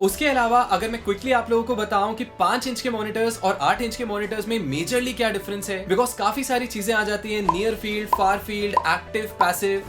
उसके अलावा अगर मैं क्विकली आप लोगों को बताऊं कि 5 इंच के मॉनिटर्स और 8 इंच के मॉनिटर्स में मेजरली क्या डिफरेंस है, बिकॉज काफी सारी चीजें आ जाती हैं, near field, far field, active, passive.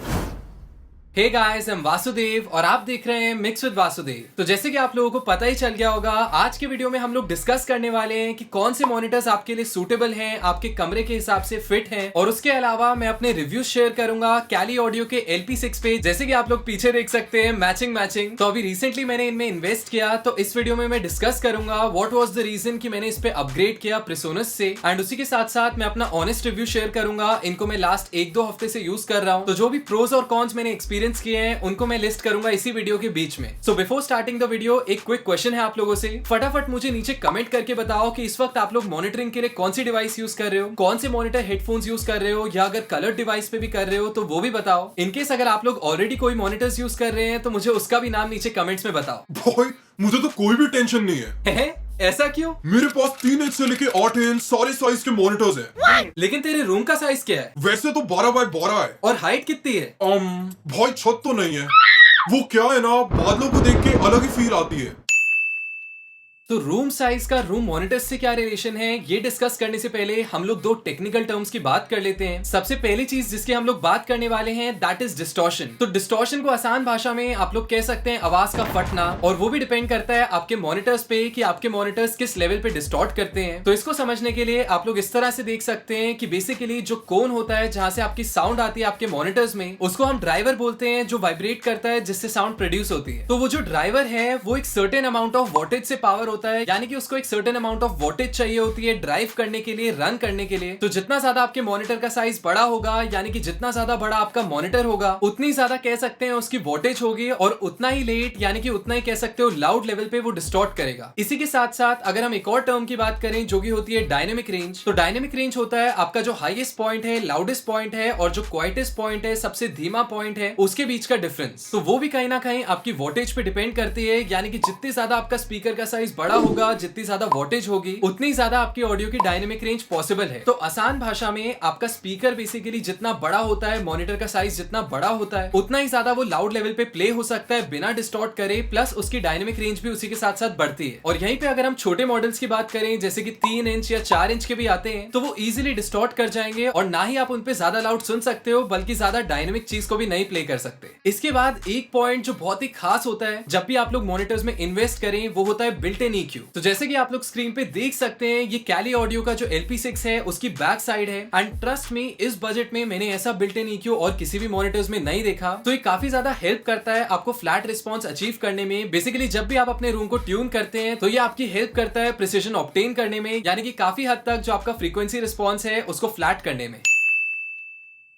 Hey guys, I am Vasudev और आप देख रहे हैं मिक्स विद वासुदेव। तो जैसे कि आप लोगों को पता ही चल गया होगा, आज के वीडियो में हम लोग डिस्कस करने वाले हैं कि कौन से मॉनिटर्स आपके लिए सूटेबल हैं, आपके कमरे के हिसाब से फिट हैं, और उसके अलावा मैं अपने रिव्यूज शेयर करूंगा कैली ऑडियो के LP6 पे। जैसे कि आप लोग पीछे देख सकते हैं, मैचिंग। तो अभी रिसेंटली मैंने इनमें इन्वेस्ट किया, तो इस वीडियो में मैं डिस्कस करूंगा व्हाट वाज द रीजन कि मैंने इस पे अपग्रेड किया प्रिसोनस से, एंड उसी के साथ साथ मैं अपना ऑनेस्ट रिव्यू शेयर करूंगा। इनको मैं लास्ट 1-2 हफ्ते से यूज कर रहा हूं, तो जो भी प्रोज और कॉन्स मैंने एक्सपीरियंस किए हैं उनको मैं लिस्ट करूंगा इसी वीडियो के बीच में। So before starting the video, एक क्विक क्वेश्चन है आप लोगों से। फटाफट मुझे नीचे कमेंट करके बताओ कि इस वक्त आप लोग मॉनिटरिंग के लिए कौन सी डिवाइस यूज कर रहे हो, कौन से मॉनिटर हेडफोन्स यूज कर रहे हो, या अगर कलर डिवाइस पे भी कर रहे हो तो वो भी बताओ। इनकेस अगर आप लोग ऑलरेडी कोई मॉनिटर्स यूज कर रहे हैं तो मुझे उसका भी नाम नीचे कमेंट्स में बताओ। भाई मुझे तो कोई भी टेंशन नहीं है। ऐसा क्यों? मेरे पास 3 इंच से लेके 8 इंच सारे साइज के मॉनिटर्स हैं। लेकिन तेरे रूम का साइज क्या है? वैसे तो 12 बाय 12 है। और हाइट कितनी है? भाई छत तो नहीं है। वो क्या है ना, बादलों को देख के अलग ही फील आती है। तो रूम साइज का रूम मॉनिटर्स से क्या रिलेशन है, ये डिस्कस करने से पहले हम लोग 2 टेक्निकल टर्म्स की बात कर लेते हैं। सबसे पहली चीज जिसकी हम लोग बात करने वाले हैं दैट इज डिस्टॉर्शन। तो डिस्टॉर्शन को आसान भाषा में आप लोग कह सकते हैं आवाज का फटना, और वो भी डिपेंड करता है आपके मॉनिटर्स पे कि आपके मॉनिटर्स किस लेवल पे डिस्टॉर्ट करते हैं। तो इसको समझने के लिए आप लोग इस तरह से देख सकते हैं कि बेसिकली जो कोन होता है जहां से आपकी साउंड आती है आपके मॉनिटर्स में, उसको हम ड्राइवर बोलते हैं, जो वाइब्रेट करता है जिससे साउंड प्रोड्यूस होती है। तो वो जो ड्राइवर है वो एक सर्टेन अमाउंट ऑफ वोल्टेज से पावर होता है, यानी कि उसको एक सर्टेन अमाउंट ऑफ वोल्टेज चाहिए होती है ड्राइव करने के लिए, रन करने के लिए। तो जितना ज्यादा आपके मॉनिटर का साइज बड़ा होगा, यानी कि जितना ज्यादा बड़ा आपका मॉनिटर होगा, उतनी ज्यादा कह सकते हैं उसकी वोल्टेज होगी, और उतना ही लेट यानी कि उतना ही कह सकते हो लाउड लेवल पे वो डिस्टॉर्ट करेगा। इसी के साथ साथ अगर हम एक और टर्म की बात करें जो कि होती है डायनेमिक रेंज, तो डायनेमिक रेंज होता है आपका जो हाईएस्ट पॉइंट है, लाउडेस्ट पॉइंट है, और जो क्वाइटेस्ट पॉइंट है, सबसे धीमा पॉइंट है, उसके बीच का डिफरेंस। तो वो भी कहीं ना कहीं आपकी वोल्टेज पे डिपेंड करती है, यानी कि जितनी ज्यादा आपका स्पीकर का साइज बड़ा होगा, जितनी ज्यादा वोल्टेज होगी, उतनी ज्यादा आपकी ऑडियो की डायनेमिक रेंज पॉसिबल है। तो आसान भाषा में आपका स्पीकर बेसिकली जितना बड़ा होता है, मॉनिटर का साइज जितना बड़ा होता है, उतना ही ज्यादा वो लाउड लेवल पे प्ले हो सकता है बिना डिस्टॉर्ट करे, प्लस उसकी डायनेमिक रेंज भी उसी के साथ साथ बढ़ती है। और यहीं पे अगर हम छोटे मॉडल्स की बात करें, जैसे कि 3 इंच या 4 इंच के भी आते हैं, तो वो इजीली डिस्टॉर्ट कर जाएंगे, और ना ही आप उन पे ज्यादा लाउड सुन सकते हो, बल्कि ज्यादा डायनेमिक चीज को भी नहीं प्ले कर सकते। इसके बाद एक पॉइंट जो बहुत ही खास होता है जब भी आप लोग मॉनिटर्स में इन्वेस्ट करें, वो होता है बिल्ट इन EQ। तो जैसे कि आप लोग स्क्रीन पे देख सकते हैं, ये कैली ऑडियो का जो LP6 है उसकी बैक साइड है, एंड ट्रस्ट मी, इस बजट में मैंने ऐसा बिल्ट इन EQ और किसी भी मॉनिटर्स में नहीं देखा। तो ये काफी ज्यादा हेल्प करता है आपको फ्लैट रिस्पॉन्स अचीव करने में। बेसिकली जब भी आप अपने रूम को ट्यून करते हैं तो ये आपकी हेल्प करता है प्रिसिजन ऑब्टेन करने में, यानी कि काफी हद तक जो आपका फ्रीक्वेंसी रिस्पॉन्स है उसको फ्लैट करने में।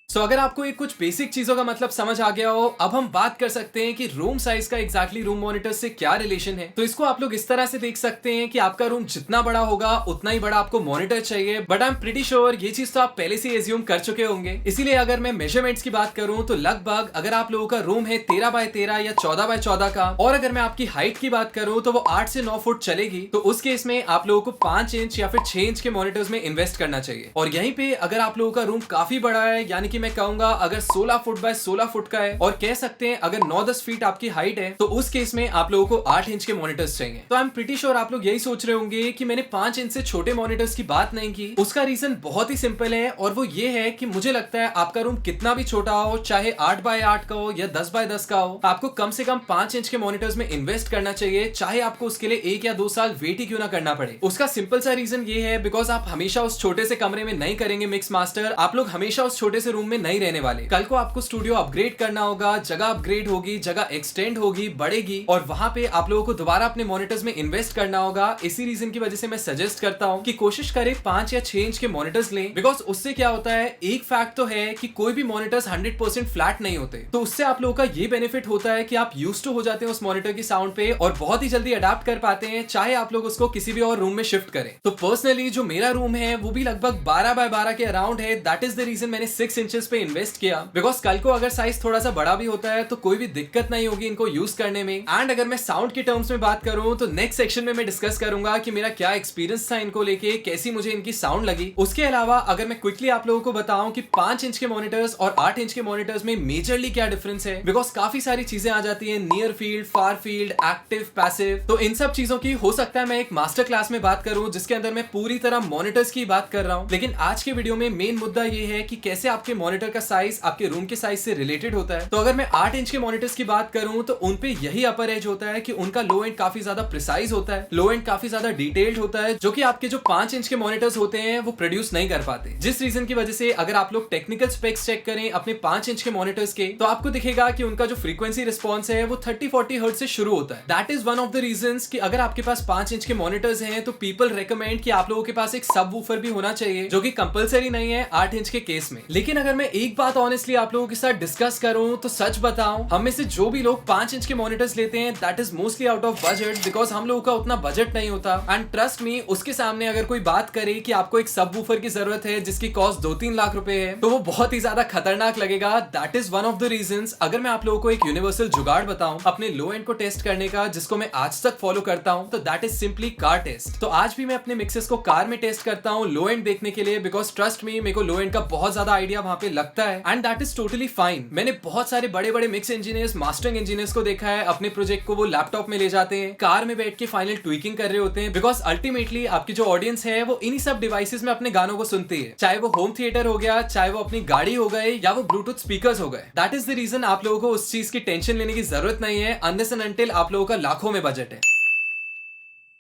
तो अगर आपको ये कुछ बेसिक चीजों का मतलब समझ आ गया हो, अब हम बात कर सकते हैं कि रूम साइज का एग्जैक्टली रूम मॉनिटर से क्या रिलेशन है। तो इसको आप लोग इस तरह से देख सकते हैं कि आपका रूम जितना बड़ा होगा उतना ही बड़ा आपको मॉनिटर चाहिए, but I am pretty sure ये चीज तो आप पहले से एज्यूम कर चुके होंगे। इसीलिए अगर मैं मेजरमेंट्स की बात करूं तो लगभग अगर आप लोगों का रूम है 13 बाय 13 या 14 बाय 14 का, और अगर मैं आपकी हाइट की बात करूं तो वो 8 से 9 फुट चलेगी, तो उस केस में आप लोगों को 5 इंच या फिर 6 इंच के मॉनिटर्स में इन्वेस्ट करना चाहिए। और यहीं पे अगर आप लोगों का रूम काफी बड़ा है, यानी कि मैं कहूंगा अगर 16 फुट बाय 16 फुट का है, और कह सकते हैं अगर 9-10 फीट आपकी हाइट है, तो उस केस में आप लोगों को 8 इंच के मॉनिटर्स चाहिए। तो आई एम प्रीटी श्योर आप लोग यही सोच रहे होंगे कि मैंने 5 इंच से छोटे मॉनिटर्स की बात नहीं की। उसका रीजन बहुत ही सिंपल है, और वो ये है कि मुझे लगता है आपका रूम कितना भी छोटा हो, चाहे 8 बाय 8 का हो या 10 बाय 10 का हो, आपको कम से कम 5 इंच के मॉनिटर्स में इन्वेस्ट करना चाहिए, चाहे आपको उसके लिए 1 या 2 साल वेट ही क्यों ना करना पड़े। उसका सिंपल सा रीजन ये है बिकॉज आप हमेशा उस छोटे से कमरे में नहीं करेंगे मिक्स मास्टर, आप लोग हमेशा उस छोटे से रूम में नहीं रहने वाले। कल को आपको स्टूडियो अपग्रेड करना होगा, जगह अपग्रेड होगी, जगह एक्सटेंड होगी, बढ़ेगी, और वहां पे आप लोगों को दोबारा अपने मॉनिटर्स में इन्वेस्ट करना होगा। इसी रीजन की वजह से मैं सजेस्ट करता हूं कि कोशिश करें 5 या 6 इंच के मॉनिटर्स लें, बिकॉज उससे क्या होता है, एक फैक्ट तो है कि कोई भी मॉनिटर्स 100% फ्लैट नहीं होते। तो उससे आप लोगों का ये बेनिफिट होता है कि आप यूज्ड टू हो जाते हैं उस मॉनिटर की साउंड पे, और बहुत ही जल्दी अडाप्ट कर पाते हैं, चाहे आप लोग उसको किसी भी और रूम में शिफ्ट करें। तो पर्सनली जो मेरा रूम है वो भी लगभग 12 बाय 12 के अराउंड है, दैट इज द रीजन मैंने 6 इंच मॉनिटर्स पे इन्वेस्ट किया, बिकॉज कल को अगर साइज थोड़ा सा बड़ा भी होता है तो कोई भी दिक्कत नहीं होगी इनको यूज करने में। एंड अगर मैं साउंड के टर्म्स में बात करूं तो नेक्स्ट सेक्शन में मैं डिस्कस करूंगा कि मेरा क्या एक्सपीरियंस था इनको लेके, कैसी मुझे इनकी साउंड लगी। उसके अलावा अगर मैं क्विकली आप लोगों को बताऊं कि 5 इंच के मॉनिटर्स और 8 इंच के मॉनिटर्स में मेजरली क्या डिफरेंस है, बिकॉज काफी सारी चीजें आ जाती है, near field, far field, active, passive, तो इन सब चीजों की हो सकता है मैं एक मास्टर क्लास में बात करूं जिसके अंदर मैं पूरी तरह मॉनिटर्स की बात कर रहा हूं। लेकिन आज के वीडियो में मेन मुद्दा ये है कि कैसे आपके मॉनिटर का साइज आपके रूम के साइज से रिलेटेड होता है। तो अगर मैं 8 इंच के मॉनिटर्स की बात करूं तो उन पे यही अपर एज होता है कि उनका लो एंड काफी ज्यादा प्रिसाइज होता है, लो एंड काफी ज्यादा डिटेल्ड होता है, जो कि आपके जो 5 इंच के मॉनिटर्स होते हैं वो प्रोड्यूस नहीं कर पाते। जिस रीजन की वजह से अगर आप लोग टेक्निकल स्पेक्स चेक करें अपने 5 इंच के मॉनिटर्स के, तो आपको दिखेगा कि उनका जो फ्रीक्वेंसी रिस्पॉन्स है वो 30-40 हर्ट्ज से शुरू होता है। That is one of the reasons कि अगर आपके पास 5 इंच के मॉनिटर्स हैं तो पीपल रेकमेंड कि आप लोगों के पास एक सब वूफर भी होना चाहिए, जो कि कंपलसरी नहीं है 8 इंच के केस में। लेकिन अगर मैं एक बात ऑनेस्टली आप लोगों के साथ डिस्कस करूं तो सच बताऊं, हम में से जो भी लोग 5 इंच के मॉनिटर्स लेते हैं that is mostly out of budget, because हम लोगों का उतना बजट नहीं होता। एंड ट्रस्ट मी, उसके सामने अगर कोई बात करे कि आपको एक सब वूफर की जरूरत है जिसकी कॉस्ट 2-3 लाख रुपए है, तो वो बहुत ही ज्यादा खतरनाक लगेगा। That is one of the reasons. अगर मैं आप लोगों को एक यूनिवर्सल जुगाड़ बताऊं अपने लो एंड को टेस्ट करने का, जिसको मैं आज तक फॉलो करता हूं, तो that is simply car test. तो आज भी मैं अपने मिक्सेस को कार में टेस्ट करता हूं लो एंड देखने के लिए, बिकॉज ट्रस्ट मी, मेरे को लो एंड का बहुत ज्यादा आइडिया वहां पे लगता है and that is totally fine. मैंने बहुत सारे बड़े बड़े मिक्स इंजीनियर्स, मास्टरिंग इंजीनियर्स को देखा है अपने प्रोजेक्ट को वो लैपटॉप में ले जाते हैं, कार में बैठ के फाइनल ट्विकिंग कर रहे होते हैं, बिकॉज अल्टीमेटली आपकी जो ऑडियंस है वो इन्हीं सब डिवाइसेस में अपने गानों को सुनती है, चाहे वो होम थिएटर हो गया, चाहे वो अपनी गाड़ी हो गए, या वो ब्लूटूथ स्पीकर्स हो गए। दैट इज द रीजन आप लोगों को उस चीज की टेंशन लेने की जरूरत नहीं है अनलेस एंड अनटिल आप लोगों का लाखों में बजट है।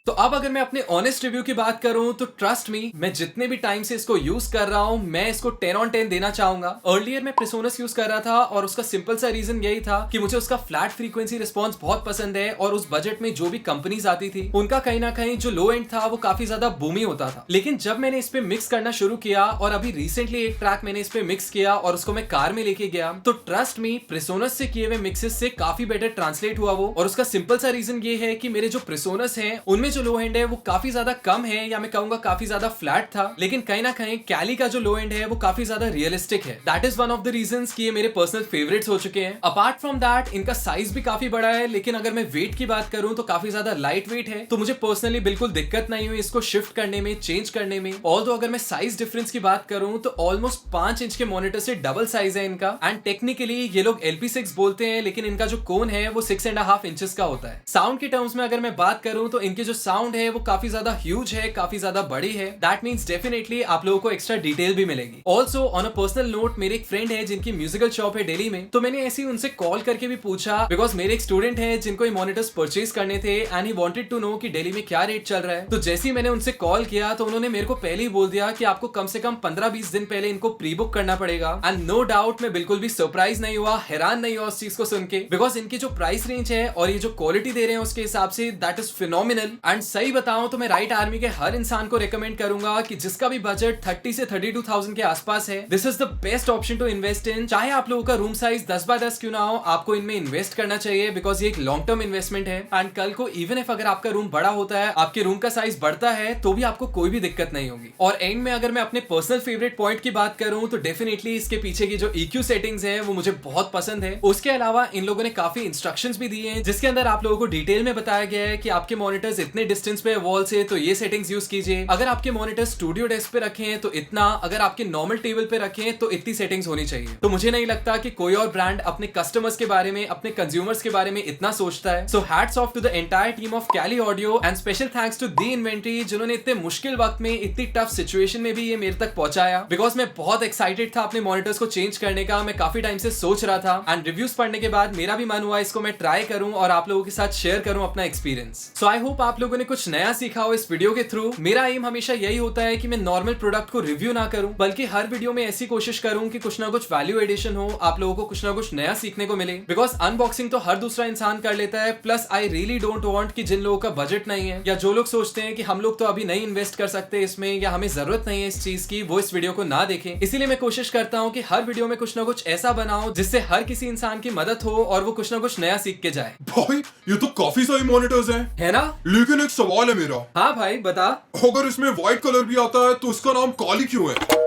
तो अब अगर मैं अपने ऑनेस्ट रिव्यू की बात करूं तो ट्रस्ट मी, मैं जितने भी टाइम से इसको यूज कर रहा हूं मैं इसको 10 on 10 देना चाहूंगा। अर्लियर मैं प्रेसोनस यूज कर रहा था और उसका सिंपल सा रीजन यही था कि मुझे उसका फ्लैट फ्रीक्वेंसी रिस्पॉन्स बहुत पसंद है, और उस बजट में जो भी कंपनीज आती थी उनका कहीं ना कहीं जो लो एंड था वो काफी ज्यादा बूमी होता था। लेकिन जब मैंने इस पे मिक्स करना शुरू किया और अभी रिसेंटली एक ट्रैक मैंने इस पे मिक्स किया और उसको मैं कार में लेके गया, तो ट्रस्ट मी, प्रेसोनस से किए हुए मिक्सेस से काफी बेटर ट्रांसलेट हुआ वो। और उसका सिंपल सा रीजन ये है कि मेरे जो प्रेसोनस है उनमें जो लो एंड है वो काफी ज्यादा कम है, या मैं कहूंगा काफी ज्यादा फ्लैट था, लेकिन कहीं ना कहीं कैली का जो लो एंड है वो काफी ज्यादा रियलिस्टिक है। That is one of the reasons कि ये मेरे पर्सनल फेवरेट्स हो चुके हैं। अपार्ट फ्रॉम दैट इनका साइज भी काफी बड़ा है, लेकिन अगर मैं वेट की बात करूं तो काफी ज्यादा लाइट वेट है, तो मुझे पर्सनली बिल्कुल दिक्कत नहीं हुई इसको शिफ्ट करने में, चेंज करने में। ऑल्दो अगर मैं साइज डिफरेंस की बात करूं तो ऑलमोस्ट 5 इंच के मॉनिटर से डबल साइज है इनका, एंड टेक्निकली ये लोग LP6 बोलते हैं, लेकिन इनका जो कोन है वो 6.5 इंचेस का होता है। साउंड के टर्म्स में अगर मैं बात करूं तो इनके जो साउंड है वो काफी ज्यादा ह्यूज है, काफी ज्यादा बड़ी है। दैट मींस डेफिनेटली आप लोगों को एक्स्ट्रा डिटेल भी मिलेगी। Also on a personal note, मेरे एक फ्रेंड है जिनकी म्यूजिकल शॉप है दिल्ली में, तो मैंने ऐसे ही उनसे कॉल करके भी पूछा, बिकॉज मेरे एक स्टूडेंट है जिनको ये मॉनिटर्स परचेज करने थे and he wanted to know कि दिल्ली में क्या रेट चल रहा है। तो जैसे ही मैंने उनसे कॉल किया तो उन्होंने मेरे को पहले ही बोल दिया कि आपको कम से कम 15-20 दिन पहले इनको प्री बुक करना पड़ेगा। एंड नो डाउट मैं बिल्कुल भी सरप्राइज नहीं हुआ, हैरान नहीं हुआ उस चीज को सुन के, बिकॉज इनकी जो प्राइस रेंज है और ये जो क्वालिटी दे रहे हैं उसके हिसाब say that is phenomenal. And सही बताऊं तो मैं राइट आर्मी के हर इंसान को रेकमेंड करूंगा कि जिसका भी बजट 30 से 32,000 के आसपास है, this is the best option to invest in. चाहे आप लोगों का रूम साइज 10x10 क्यों ना हो, आपको इनमें इन्वेस्ट करना चाहिए, बिकॉज ये एक लॉन्ग टर्म इन्वेस्टमेंट है। एंड कल को इवन इफ अगर आपका रूम बड़ा होता है, आपके रूम का साइज बढ़ता है, तो भी आपको कोई भी दिक्कत नहीं होगी। और एंड में अगर मैं अपने पर्सनल फेवरेट पॉइंट की बात करूं तो डेफिनेटली इसके पीछे की जो EQ सेटिंग्स है वो मुझे बहुत पसंद है। उसके अलावा इन लोगों ने काफी इंस्ट्रक्शंस भी दिए हैं जिसके अंदर आप लोगों को डिटेल में बताया गया है कि आपके मॉनिटर्स इतने डिस्टेंस पे वॉल से तो ये सेटिंग्स यूज कीजिए, अगर आपके मॉनिटर स्टूडियो डेस्क पे रखे हैं तो इतना, अगर आपके नॉर्मल टेबल पे रखे हैं तो इतनी सेटिंग्स होनी चाहिए। तो मुझे नहीं लगता कि कोई और ब्रांड अपने कस्टमर्स के बारे में, अपने कंज्यूमर्स के बारे में इतना सोचता है। So hats off to the entire team of Kelly audio and special thanks to the inventory, जिन्होंने इतने मुश्किल वक्त में, इतनी टफ सिचुएशन में भी ये मेरे तक पहुंचाया, बिकॉज मैं बहुत एक्साइटेड था अपने मॉनिटर्स को चेंज करने का। मैं काफी टाइम से सोच रहा था एंड रिव्यूज पढ़ने के बाद मेरा भी मन हुआ इसको मैं ट्राई करूं और आप लोगों के साथ शेयर करूं अपना एक्सपीरियंस। सो आई होप आप लोगों ने कुछ नया सीखा हो इस वीडियो के थ्रू। मेरा एम हमेशा यही होता है कि मैं नॉर्मल प्रोडक्ट को रिव्यू ना करूं, बल्कि हर वीडियो में ऐसी कोशिश करूं कि कुछ ना कुछ वैल्यू एडिशन हो, आप लोगों को कुछ ना कुछ नया सीखने को मिले। बिकॉज अनबॉक्सिंग तो हर दूसरा इंसान कर लेता है, plus I really don't want कि जिन लोगों का बजट नहीं है या जो लोग सोचते हैं कि हम लोग तो अभी नहीं इन्वेस्ट कर सकते इसमें या हमें जरूरत नहीं है इस चीज की, वो इस वीडियो को ना देखें। इसीलिए मैं कोशिश करता हूँ कि हर वीडियो में कुछ ना कुछ ऐसा बनाओ जिससे हर किसी इंसान की मदद हो और वो कुछ ना कुछ नया सीख के जाए। भाई ये तो काफी सारी मॉनिटर्स हैं, है ना? लेकिन एक सवाल है मेरा। हाँ भाई बता। अगर इसमें व्हाइट कलर भी आता है तो इसका नाम काली क्यों है?